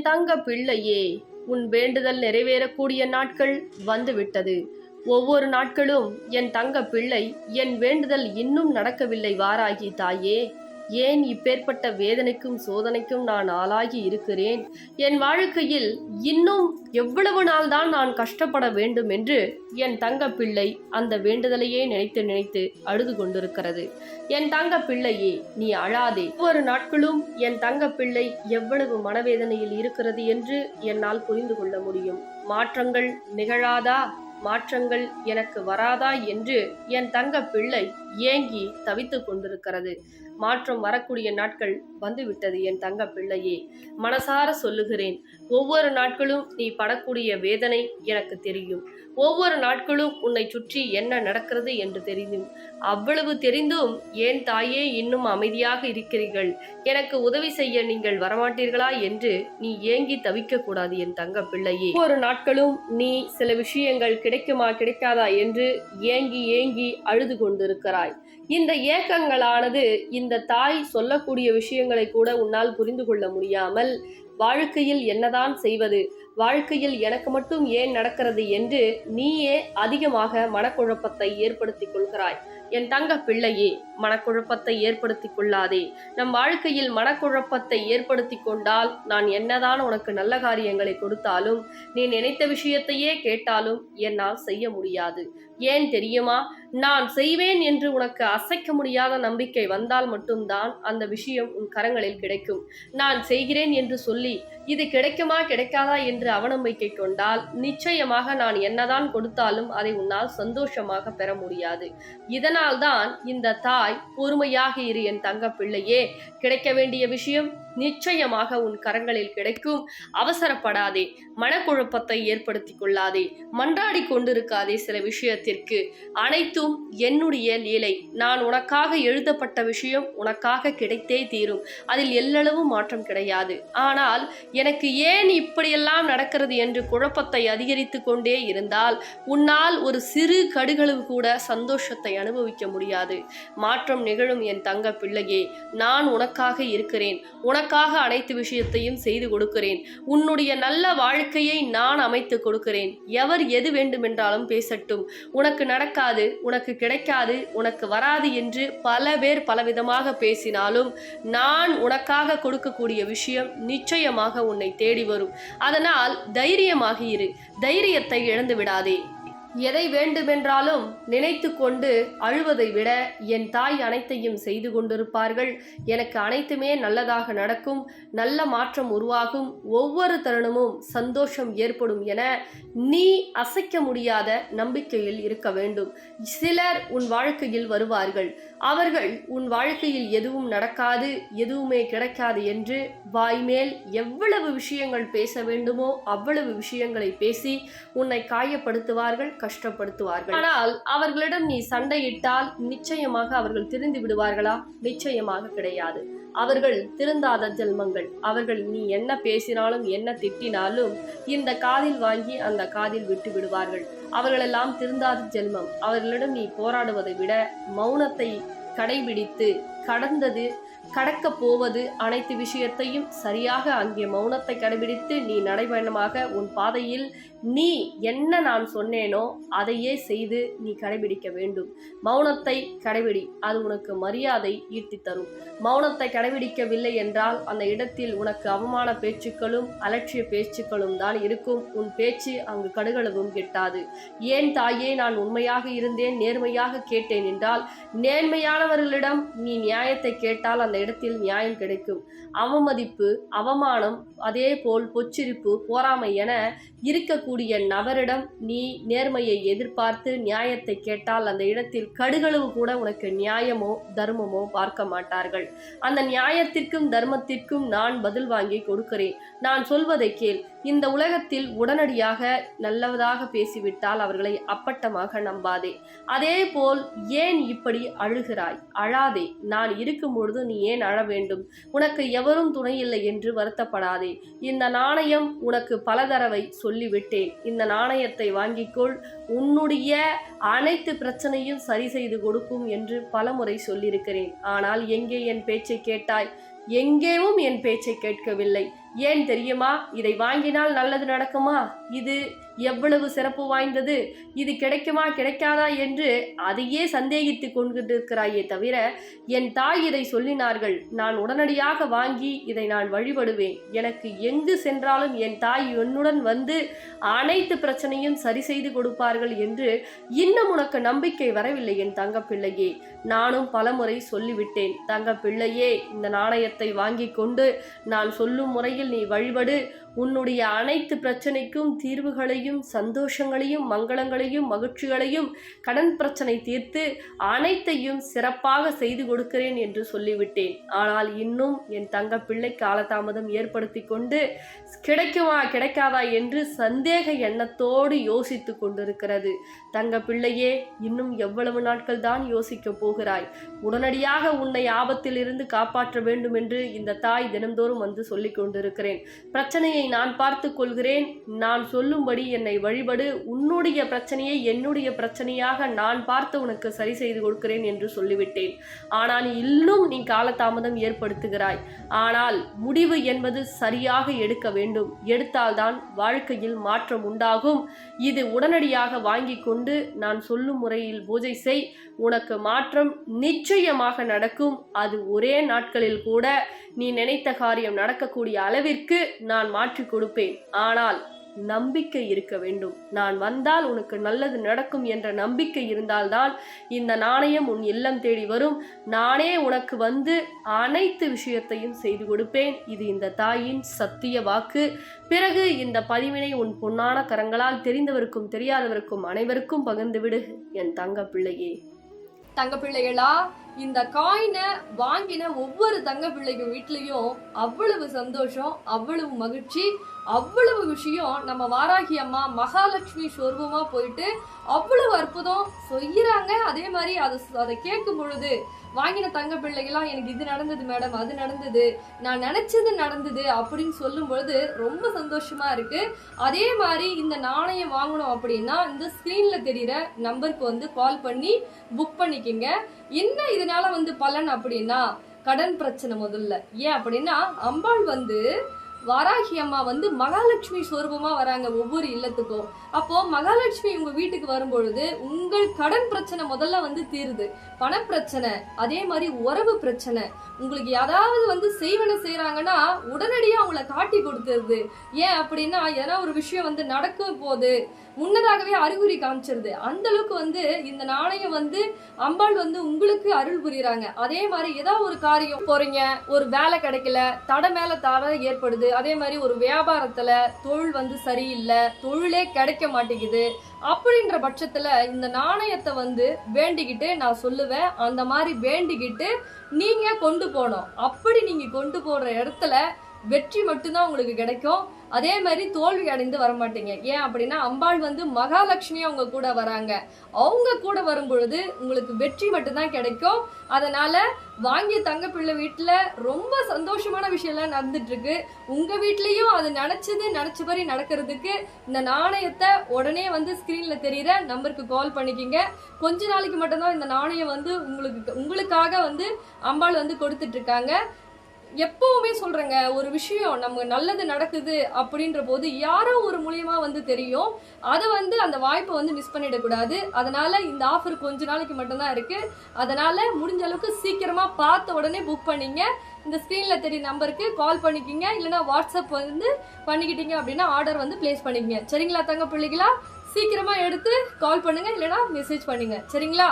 தங்க பிள்ளையே, உன் வேண்டுதல் நிறைவேறக்கூடிய நாட்கள் வந்துவிட்டது. ஒவ்வொரு நாட்களும் என் தங்க பிள்ளை, என் வேண்டுதல் இன்னும் நடக்கவில்லை வாராகி தாயே, ஏன் இப்பேற்பட்ட வேதனைக்கும் சோதனைக்கும் நான் ஆளாகி இருக்கிறேன்? என் வாழ்க்கையில் இன்னும் எவ்வளவு நாள் தான் நான் கஷ்டப்பட வேண்டும் என்று என் தங்க பிள்ளை அந்த வேண்டுதலையே நினைத்து நினைத்து அழுது கொண்டிருக்கிறது. என் தங்க பிள்ளையே, நீ அழாதே. ஒவ்வொரு நாட்களும் என் தங்க பிள்ளை எவ்வளவு மனவேதனையில் இருக்கிறது என்று என்னால் புரிந்து கொள்ள முடியும். மாற்றங்கள் நிகழாதா, மாற்றங்கள் எனக்கு வராதா என்று என் தங்க பிள்ளை ஏங்கி தவித்து கொண்டிருக்கிறது. மாற்றம் வரக்கூடிய நாட்கள் வந்துவிட்டது என் தங்க பிள்ளையே. மனசார சொல்லுகிறேன், ஒவ்வொரு நாட்களும் நீ படக்கூடிய வேதனை எனக்கு தெரியும். ஒவ்வொரு நாட்களும் உன்னை சுற்றி என்ன நடக்கிறது என்று தெரியும். அவ்வளவு தெரிந்தும் ஏன் தாயே இன்னும் அமைதியாக இருக்கிறீர்கள்? எனக்கு உதவி செய்ய நீங்கள் வரமாட்டீர்களா என்று நீ ஏங்கி தவிக்க கூடாது என் தங்க பிள்ளையே. ஒவ்வொரு நாட்களும் நீ சில விஷயங்கள் கிடைக்குமா கிடைக்காதா என்று ஏங்கி ஏங்கி அழுது கொண்டிருக்கிறாய். இந்த ஏக்கங்களானது இந்த தாய் சொல்லக்கூடிய விஷயங்களை கூட உன்னால் புரிந்து கொள்ள முடியாமல், வாழ்க்கையில் என்னதான் செய்வது, வாழ்க்கையில் எனக்கு மட்டும் ஏன் நடக்கிறது என்று நீயே அதிகமாக மனக்குழப்பத்தை ஏற்படுத்திக் கொள்கிறாய். என் தங்க பிள்ளையே, மனக்குழப்பத்தை ஏற்படுத்தி கொள்ளாதே. நம் வாழ்க்கையில் மனக்குழப்பத்தை ஏற்படுத்தி கொண்டால் நான் என்னதான் உனக்கு நல்ல காரியங்களை கொடுத்தாலும், நீ நினைத்த விஷயத்தையே கேட்டாலும் என்னால் செய்ய முடியாது. ஏன் தெரியுமா? நான் செய்வேன் என்று உனக்கு அசைக்க முடியாத நம்பிக்கை வந்தால் மட்டும்தான் அந்த விஷயம் உன் கரங்களில் கிடைக்கும். நான் செய்கிறேன் என்று சொல்லி இது கிடைக்குமா கிடைக்காதா என்று அவநம்பிக்கை கொண்டால் நிச்சயமாக நான் என்னதான் கொடுத்தாலும் அதை உன்னால் சந்தோஷமாக பெற முடியாது. இதனால்தான் இந்த தாய், பொறுமையாக இரு என் தங்க பிள்ளையே, கிடைக்க வேண்டிய விஷயம் நிச்சயமாக உன் கரங்களில் கிடைக்கும். அவசரப்படாதே, மனக்குழப்பத்தை ஏற்படுத்தி கொள்ளாதே, மன்றாடி கொண்டிருக்காதே. சில விஷயத்திற்கு அனைத்தும் என்னுடைய லீலை. நான் உனக்காக எழுதப்பட்ட விஷயம் உனக்காக கிடைத்தே தீரும். அதில் எல்லளவு மாற்றம் கிடையாது. ஆனால் எனக்கு ஏன் இப்படியெல்லாம் நடக்கிறது என்று குழப்பத்தை அதிகரித்து கொண்டே இருந்தால் உன்னால் ஒரு சிறு கடுகளவு கூட சந்தோஷத்தை அனுபவிக்க முடியாது. மாற்றம் நிகழும் என் தங்க பிள்ளையே. நான் உனக்காக இருக்கிறேன். உனக்காக அனைத்து விஷயத்தையும் செய்து கொடுக்கிறேன். உன்னுடைய நல்ல வாழ்க்கையை நான் அமைத்து கொடுக்கிறேன். எவர் எது வேண்டுமென்றாலும் பேசட்டும். உனக்கு நடக்காது, உனக்கு கிடைக்காது, உனக்கு வராது என்று பல பேர் பலவிதமாக பேசினாலும் நான் உனக்காக கொடுக்கக்கூடிய விஷயம் நிச்சயமாக உன்னை தேடி வரும். அதனால் தைரியமாக இரு. தைரியத்தை இழந்து விடாதே. எதை வேண்டுமென்றாலும் நினைத்து கொண்டு அழுவதை விட என் தாய் அனைத்தையும் செய்து கொண்டிருப்பார்கள். எனக்கு அனைத்துமே நல்லதாக நடக்கும், நல்ல மாற்றம் உருவாகும், ஒவ்வொரு தருணமும் சந்தோஷம் ஏற்படும் என நீ அசைக்க முடியாத நம்பிக்கையில் இருக்க வேண்டும். சிலர் உன் வாழ்க்கையில் வருவார்கள். அவர்கள் உன் வாழ்க்கையில் எதுவும் நடக்காது, எதுவுமே கிடைக்காது என்று வாய்மேல் எவ்வளவு விஷயங்கள் பேச வேண்டுமோ அவ்வளவு விஷயங்களை பேசி உன்னை காயப்படுத்துவார்கள், கஷ்டப்படுத்துவார்கள். ஆனால் அவர்களிடம் நீ சண்டையிட்டால் நிச்சயமாக அவர்கள் திருந்து விடுவார்களா? நிச்சயமாக கிடையாது. அவர்கள் திருந்தாத ஜென்மங்கள். அவர்கள் நீ என்ன பேசினாலும் என்ன திட்டினாலும் இந்த காதில் வாங்கி அந்த காதில் விட்டு விடுவார்கள். அவர்களெல்லாம் திருந்தாத ஜென்மம். அவர்களிடம் நீ போராடுவதை விட மௌனத்தை கடைபிடித்து கடக்க போவது அனைத்து விஷயத்தையும் சரியாக அங்கே மௌனத்தை கடைபிடித்து நீ நடைபயணமாக உன் பாதையில் நீ என்ன நான் சொன்னேனோ அதையே செய்து நீ கடைபிடிக்க வேண்டும். மௌனத்தை கடைபிடி, அது உனக்கு மரியாதை ஈட்டி தரும். மௌனத்தை கடைபிடிக்கவில்லை என்றால் அந்த இடத்தில் உனக்கு அவமான பேச்சுக்களும் அலட்சிய பேச்சுக்களும் தான் இருக்கும். உன் பேச்சு அங்கு கடுகளவும் கெட்டாது. ஏன் தாயே, நான் உண்மையாக இருந்தேன், நேர்மையாக கேட்டேன் என்றால் நேர்மையானவர்களிடம் நீ நியாயத்தை கேட்டால் அந்த இடத்தில் நியாயம் கிடைக்கும். அவமதிப்பு, அவமானம், அதே போல் பொச்சிரிப்பு, பொறாமை என இருக்கக்கூடிய நபரிடம் நீ நேர்மையை எதிர்பார்த்து நியாயத்தை கேட்டால் அந்த இடத்தில் கடுகளவு கூட உனக்கு நியாயமோ தர்மமோ பார்க்க மாட்டார்கள். அந்த நியாயத்திற்கும் தர்மத்திற்கும் நான் பதில் வாங்கி கொடுக்கிறேன். நான் சொல்வதை கேள். இந்த உலகத்தில் உடனடியாக நல்லதாக பேசிவிட்டால் அவர்களை அப்பட்டமாக நம்பாதே. அதே போல் ஏன் இப்படி அழுகிறாய்? அழாதே. நான் இருக்கும் பொழுது நீ ஏன் அழ வேண்டும்? உனக்கு எவரும் துணையில்லை என்று வருத்தப்படாதே. இந்த நாணயம் உனக்கு பல தடவை சொல்லிவிட்டேன். இந்த நாணயத்தை வாங்கிக்கொள். உன்னுடைய அனைத்து பிரச்சனையும் சரி செய்து கொடுக்கும் என்று பலமுறை சொல்லியிருக்கிறேன். ஆனால் எங்கே என் பேச்சை கேட்டாய்? எங்கேயும் என் பேச்சை கேட்கவில்லை. ஏன் தெரியுமா? இதை வாங்கினால் நல்லது நடக்குமா? இது எவ்வளவு சிறப்பு வாய்ந்தது, இது கிடைக்குமா கிடைக்காதா என்று அதையே சந்தேகித்து கொண்டிருக்கிறாயே தவிர, என் தாய் இதை சொல்லினார்கள், நான் உடனடியாக வாங்கி இதை நான் வழிபடுவேன். எனக்கு எங்கு சென்றாலும் என் தாய் என்னுடன் வந்து அனைத்து பிரச்சனையும் சரி செய்து கொடுப்பார்கள் என்று இன்னும் உனக்கு நம்பிக்கை வரவில்லை என் தங்கப்பிள்ளையே. நானும் பலமுறை சொல்லிவிட்டேன், தங்கப்பிள்ளையே, இந்த நாணயத்தை வாங்கி கொண்டு நான் சொல்லும் முறையில் நீ வழிபடு. உன்னுடைய அனைத்து பிரச்சனைக்கும் தீர்வுகளையும் சந்தோஷங்களையும் மங்களங்களையும் மகிழ்ச்சிகளையும் கடன் பிரச்சனை தீர்த்து அனைத்தையும் சிறப்பாக செய்து கொடுக்கிறேன் என்று சொல்லிவிட்டேன். ஆனால் இன்னும் என் தங்க பிள்ளை காலதாமதம் ஏற்படுத்தி கொண்டு கிடைக்குமா கிடைக்காதா என்று சந்தேக எண்ணத்தோடு யோசித்து கொண்டிருக்கிறது. தங்க பிள்ளையே, இன்னும் எவ்வளவு நாட்கள் தான் யோசிக்க போகிறாய்? உடனடியாக உன்னை ஆபத்தில் இருந்து காப்பாற்ற வேண்டும் என்று இந்த தாய் தினந்தோறும் வந்து சொல்லிக் கொண்டிருக்கிறேன். பிரச்சனையை நான் பார்த்து கொள்கிறேன், நான் சொல்லும்படி என்னை வழிபடு, உன்னுடைய பிரச்சனையை என்னுடைய பிரச்சனையாக நான் பார்த்து உனக்கு சரி செய்து கொடுக்கிறேன் என்று சொல்லிவிட்டேன். ஆனால் இன்னும் நீ காலதாமதம் ஏற்படுத்துகிறாய். ஆனால் முடிவு என்பது சரியாக எடுக்க வேண்டும். எடுத்தால்தான் வாழ்க்கையில் மாற்றம் உண்டாகும். இது உடனடியாக வாங்கி கொண்டு நான் சொல்லும் முறையில் பூஜை செய். உனக்கு மாற்றம் நிச்சயமாக நடக்கும். அது ஒரே நாட்களில் கூட நீ நினைத்த காரியம் நடக்கக்கூடிய அளவிற்கு நான் மாற்றி கொடுப்பேன். ஆனால் நம்பிக்கை இருக்க வேண்டும். நான் வந்தால் உனக்கு நல்லது நடக்கும் என்ற நம்பிக்கை இருந்தால்தான் இந்த நாணயம் உன் இல்லம் தேடி வரும். நானே உனக்கு வந்து அனைத்து விஷயத்தையும் செய்து கொடுப்பேன். இது இந்த தாயின் சத்திய வாக்கு. பிறகு இந்த பதிவினை உன் பொன்னான கரங்களால் தெரிந்தவருக்கும் தெரியாதவருக்கும் அனைவருக்கும் பகிர்ந்துவிடு என் தங்க பிள்ளையே. தங்க பிள்ளைகளா, இந்த காயினை வாங்கின ஒவ்வொரு தங்க பிள்ளைங்க வீட்லயும் அவ்வளவு சந்தோஷம், அவ்வளவு மகிழ்ச்சி, அவ்வளவு விஷயம் நம்ம வாராகி அம்மா மகாலட்சுமி சொர்வமா போயிட்டு அவ்வளவு அற்புதம் செய்யறாங்க. அதே மாதிரி அதை கேட்கும் பொழுது வாங்கின தங்க பிள்ளைகளாம் எனக்கு இது நடந்தது மேடம், அது நடந்தது, நான் நினைச்சது நடந்தது அப்படின்னு சொல்லும் பொழுது ரொம்ப சந்தோஷமா இருக்கு. அதே மாதிரி இந்த நாணயம் வாங்கணும் அப்படின்னா இந்த ஸ்கிரீன்ல தெரியுற நம்பருக்கு வந்து கால் பண்ணி புக் பண்ணிக்கங்க. என்ன இதனால வந்து பலன் அப்படின்னா, கடன் பிரச்சனை முதல்ல. ஏன் அப்படின்னா அம்பாள் வந்து வாராகி அம்மா வந்து மகாலட்சுமி சொரூபமா வராங்க ஒவ்வொரு இல்லத்துக்கும். அப்போ மகாலட்சுமி உங்க வீட்டுக்கு வரும்பொழுது உங்கள் கடன் பிரச்சனை முதல்ல வந்து தீருது. பணப்பிரச்சனை, அதே மாதிரி உறவு பிரச்சனை, உங்களுக்கு யாராவது வந்து செய்வன செய்யறாங்கன்னா உடனடியா அவங்கள காட்டி கொடுத்துருது. ஏன் அப்படின்னா ஏன்னா ஒரு விஷயம் வந்து நடக்கும் போது முன்னதாகவே அறிகுறி காமிச்சிருது. அந்த அளவுக்கு வந்து இந்த நாணயம் வந்து அம்பாள் வந்து உங்களுக்கு அருள் புரியுறாங்க. அதே மாதிரி ஏதாவது ஒரு காரியம் போறீங்க, ஒரு வேலை கிடைக்கல, தடை மேல தடை ஏற்படுது, அதே மாதிரி ஒரு வியாபாரத்துல தொழில் வந்து சரியில்லை, தொழிலே கிடைக்க மாட்டேங்குது, அப்படின்ற பட்சத்துல இந்த நாணயத்தை வந்து வேண்டிக்கிட்டு நான் சொல்லுவேன், அந்த மாதிரி வேண்டிக்கிட்டு நீங்க கொண்டு போனோம். அப்படி நீங்க கொண்டு போற இடத்துல வெற்றி மட்டும்தான் உங்களுக்கு கிடைக்கும். அதே மாதிரி தோல்வி அடைந்து வரமாட்டீங்க. ஏன் அப்படின்னா அம்பாள் வந்து மகாலட்சுமியா உங்க கூட வராங்க. அவங்க கூட வரும் பொழுது உங்களுக்கு வெற்றி மட்டும்தான் கிடைக்கும். அதனால வாங்கிய தங்க பிள்ளை வீட்டுல ரொம்ப சந்தோஷமான விஷயம்லாம் நடந்துட்டு இருக்கு. உங்க வீட்லயும் அது நினைச்சபடி நடக்கிறதுக்கு இந்த நாணயத்தை உடனே வந்து ஸ்கிரீன்ல தெரியுற நம்பருக்கு கால் பண்ணிக்கிங்க. கொஞ்ச நாளைக்கு மட்டும்தான் இந்த நாணயம் வந்து உங்களுக்காக வந்து அம்பாள் வந்து கொடுத்துட்டு இருக்காங்க. எப்பவுமே சொல்றேங்க, ஒரு விஷயம் நம்ம நல்லது நடக்குது அப்படின்ற போது யாரோ ஒரு மூலியமா வந்து தெரியும். அதை வந்து அந்த வாய்ப்பை வந்து மிஸ் பண்ணிடக்கூடாது. அதனால இந்த ஆஃபர் கொஞ்ச நாளைக்கு மட்டும்தான் இருக்கு. அதனால முடிஞ்ச அளவுக்கு சீக்கிரமா பார்த்த உடனே புக் பண்ணிங்க. இந்த ஸ்கிரீன்ல தெரிய நம்பருக்கு கால் பண்ணிக்கிங்க, இல்லைன்னா வாட்ஸ்அப் வந்து பண்ணிக்கிட்டீங்க அப்படின்னா ஆர்டர் வந்து பிளேஸ் பண்ணிக்கங்க. சரிங்களா தங்க பிள்ளைகளா? சீக்கிரமா எடுத்து கால் பண்ணுங்க, இல்லைன்னா மெசேஜ் பண்ணுங்க. சரிங்களா?